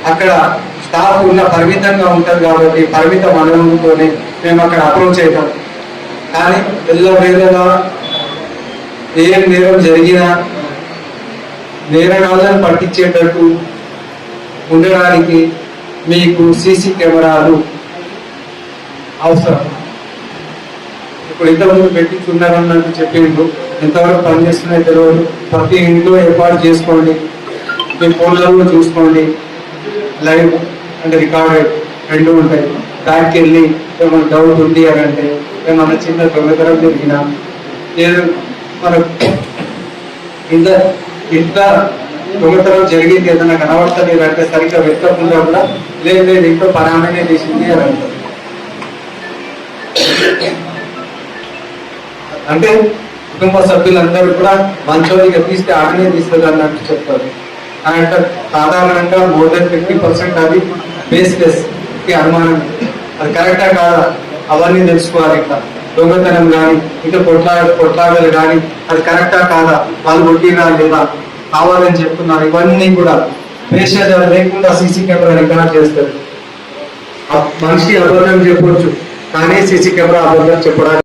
అక్కడ స్టాఫ్ ఉన్న పరిమితంగా ఉంటుంది కాబట్టి పరిమిత అనుభవంతోనే మేము అక్కడ అప్రోచ్ అవుతాం. కానీ ఎల్లవేళలా ఏం నేరం జరిగినా నేరగాళ్ళని పట్టించేటట్టు ఉండడానికి మీకు సీసీ కెమెరాలు అవసరం. ఇప్పుడు ఇంతకుముందు పెట్టించున్నారన్నట్టు చెప్పిండ్రు, ఎంతవరకు పనిచేస్తున్నాయో తెలియదు. ప్రతి ఇంట్లో ఏర్పాటు చేసుకోండి, మీ ఫోన్లలో చూసుకోండి. లైవ్ అంటే రికార్డెడ్ రెండు ఉంటాయి. బ్యాక్కి వెళ్ళి ఏమైనా డౌట్ ఉంది అని అంటే ఏమన్నా చిన్న దొంగతనం జరిగినా లేదు మనకు ఇంత దొంగతనం జరిగింది ఏదైనా కనబడతలేదు అంటే సరిగ్గా వెతకకుండా కూడా లేదు ఇంట్లో పరామనే చేసింది అని అంటారు. అంటే కుటుంబ సభ్యులందరూ కూడా మంచోడిగా తీస్తే ఆడనే తీస్తుంది అన్నట్టు చెప్తారు. అంటే సాధారణంగా మోర్ దెన్ 50% అది బేస్లెస్ కి అనుమానం. అది కరెక్టా కాదా అవన్నీ తెలుసుకోవాలి. ఇంకా దొంగతనం కానీ ఇంకా కొట్లాగలు కానీ అది కరెక్టా కాదా, వాళ్ళు కొట్టినా లేదా కావాలని చెప్తున్నారు, ఇవన్నీ కూడా పేషెంట్ లేకుండా సీసీ కెమెరా రికార్డ్ చేస్తారు. మనిషి అబద్ధం చెప్పొచ్చు కానీ సీసీ కెమెరా అబద్ధం చెప్పడానికి